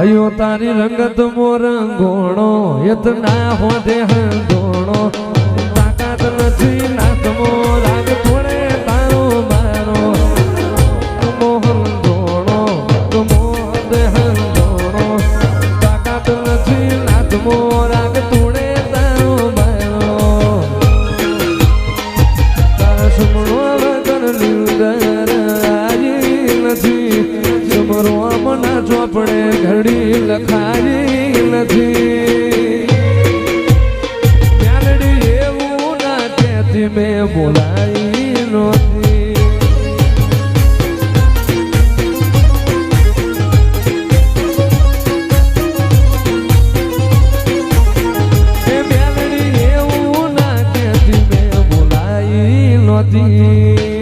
હયો તારી રંગત મોરંગોણો એતના હોદે હંધોણો તાકાત નથી નાથમો રાગ થોડે તારો મારો મોહન ધોણો મોહદે હંધોણો તાકાત નથી નાથમો રાગ થોડે તારો મારો તારા સુમણો વગર નિંદર આવી નથી સમરવામાં ચોપડે ઘડી લખાઈ નથી મ્યાલડી એવું ના કહેતી મેં બોલાઈ નહોતી મ્યાલડી એવું ના કહેતી મેં બોલાઈ નહોતી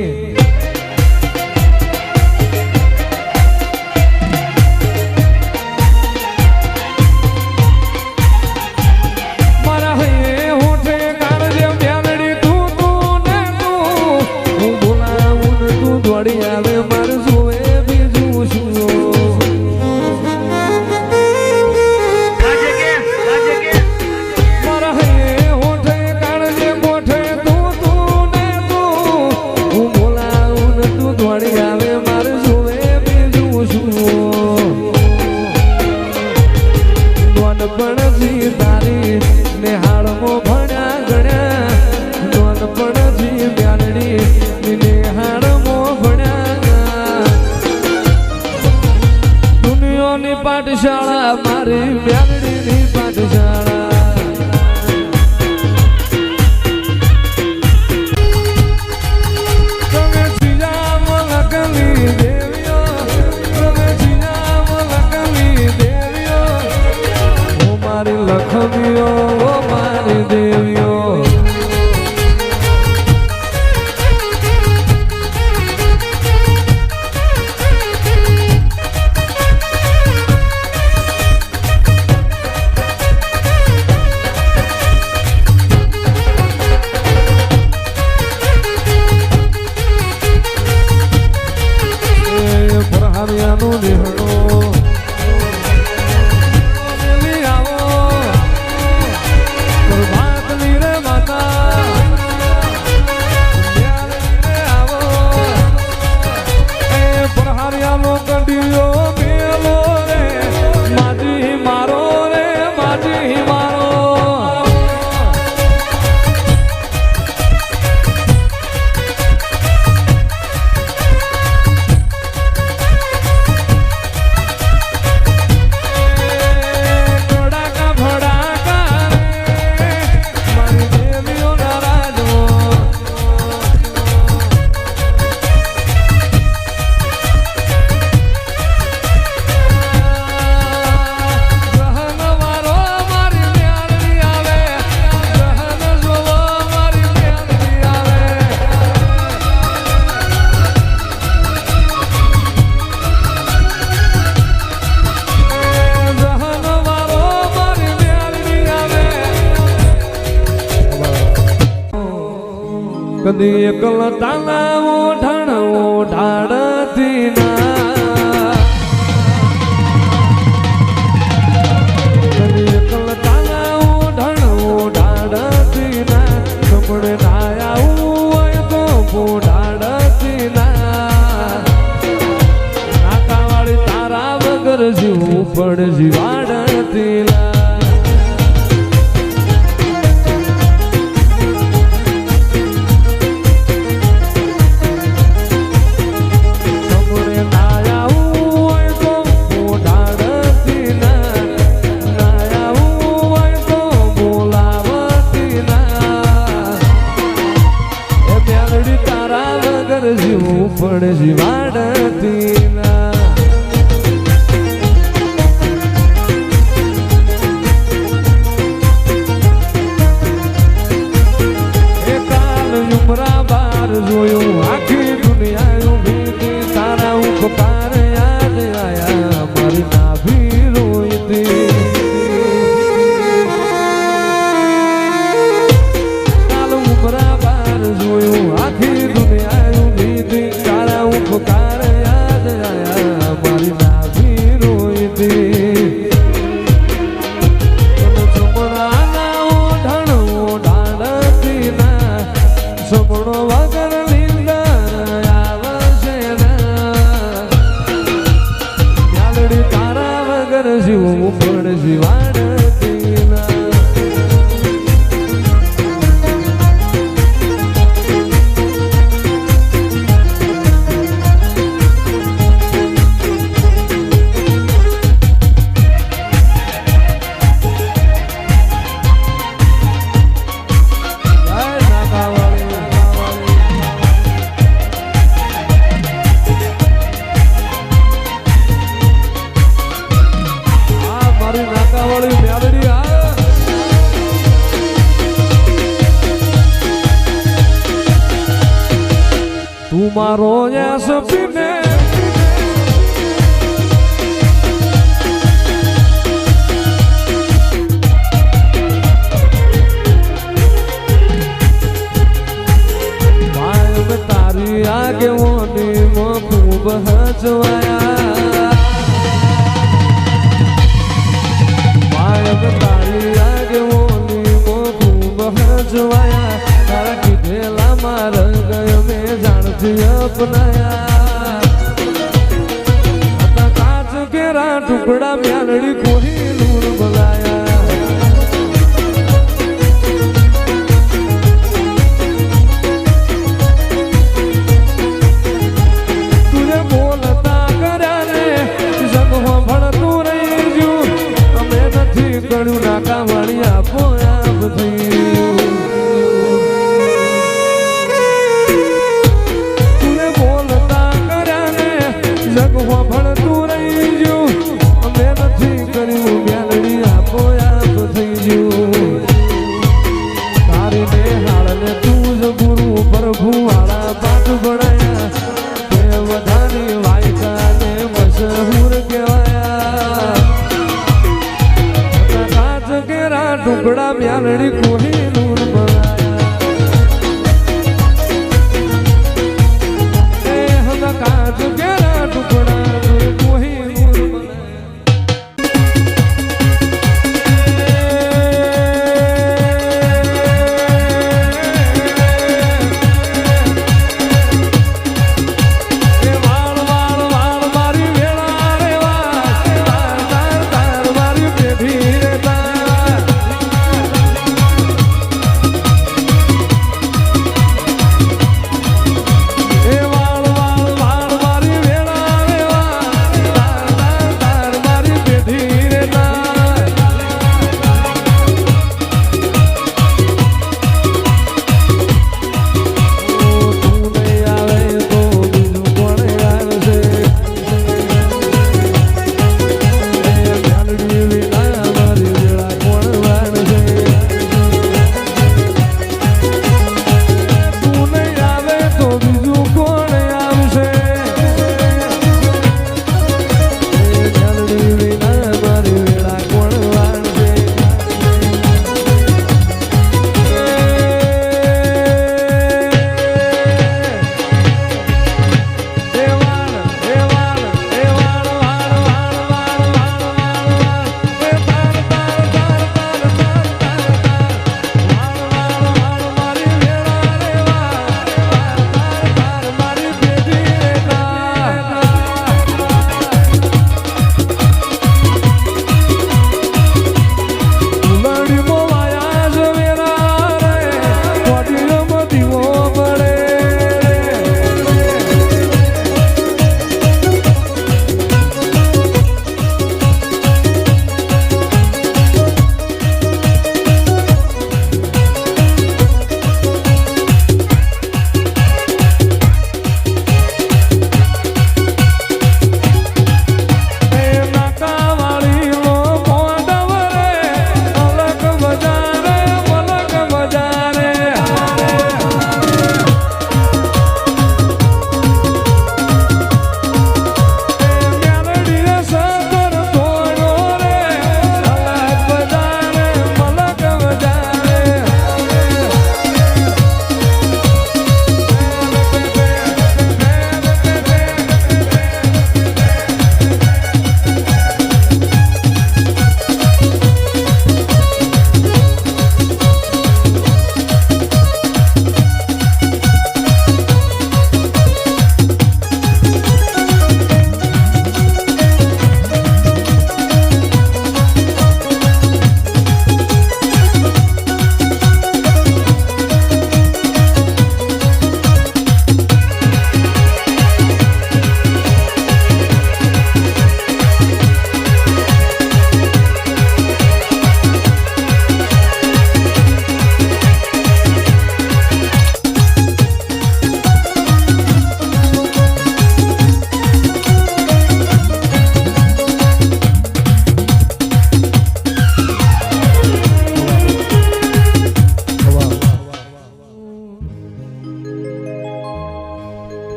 પાઠશાળા મારી મ્યાલડીની પાઠશાળા તમે સિયામ લખલી દેવીઓ તમે સિયામ લખલી દેવીઓ ઓ મારી લખમીઓ ઓ મારી દેવીઓ કદી એકલ તાલા ઓઢણ ઓઢાડતી ના કદી એકલ તાલા ઓઢણ ઓઢાડતી ના કપડે નાયા હોય તો પોઢાડતી ના નાકાવાળી તારા વગર જીવું પણ જીવાડતી ના જીવું પણ જીવાડતી ના જીવવું પણ જીવાડતી ના મારો યસ પીને માયમ તારી આગેવાની માં ખૂબ હજવાયા માયમ તારી આગેવાની માં ખૂબ હજવાયા તારા કીધેલા મારા ગયો મેં જાણથી અપનાયા કાચ કેરા ટુકડા મ્યાલડી કોઈ નૂર બોલાયા તુજે બોલતા કર્યા રે જગો ભણતું રહી ગયું અમે નથી કર્યું નાકા વાળી આપો આપ થઈ ભણતું રહી ગયું અમે નથી કર્યું મ્યાલડી આપો આપ થઈ ગયું તારી નિહાળને તું જ ગુરુ પ્રભુ વાળા પાઠ ભણાયા તે વધારી વાયકાને મશહૂર કહેવાયા કાચ કેરા ટુકડા મ્યાલડી કોઈ નૂર બનાયા એ હમ કાચ કેરા ટુકડા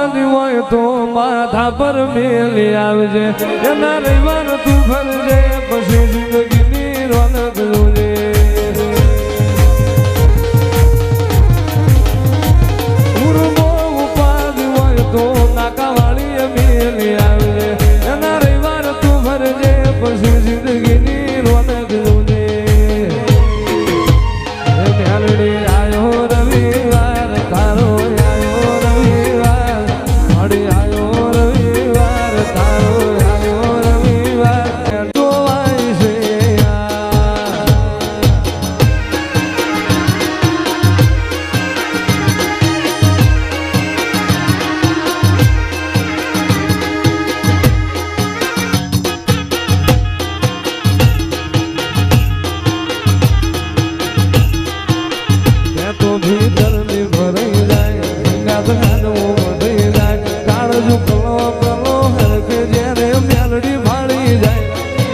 ઉપાધિ હોય તો માથા પર મેલી આવજે એના રવિવાર તું ફરજે પછી જિંદગીની રોનક જોજે ઉર્મો ઉપાધિ હોય તો નાકાવાળી મેલી આવજે એના રવિવાર તું ફરજે પછી જિંદગીની રોનક જોજે મેલડી આયો રવિવાર તારો આયો રવિવાર મળી આયો રવિવાર તારો આયો રવિવાર જોવાય છે તો ભીતર ની ભરાઈ જાય ગંગા બહાનો વધી જાય કાળજુ કલો કલો હરખે જ્યારે મેલડી ભાળી જાય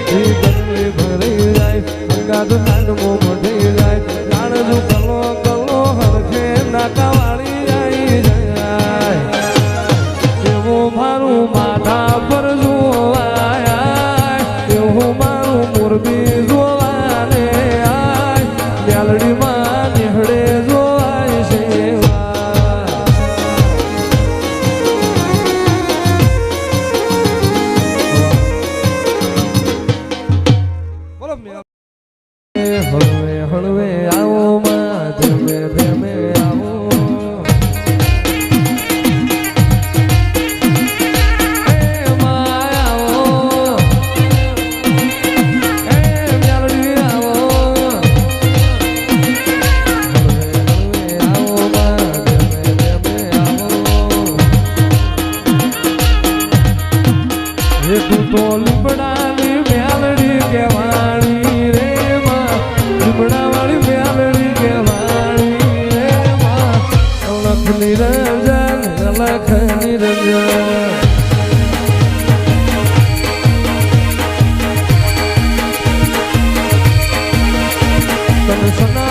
ભીતર ની ભરાઈ જાય ગંગા બહાનો વધી જાય કાળજુ કલો કલો હરખે નાકાવાળી આવી જાય એવો મારું માથા પર જોવાય એવું મારું મોરબી જોવાને આય મેલડી માં નિહળે જોવાય સેવા હળવે હળવે આવો માં ધીમે ધીમે આવો તું તો લીમડાની મેલડી કહેવાણી રે માં લીમડાવાળી મેલડી કહેવાણી રે માં લખ નિરંજન લખ નિરંજન તને સના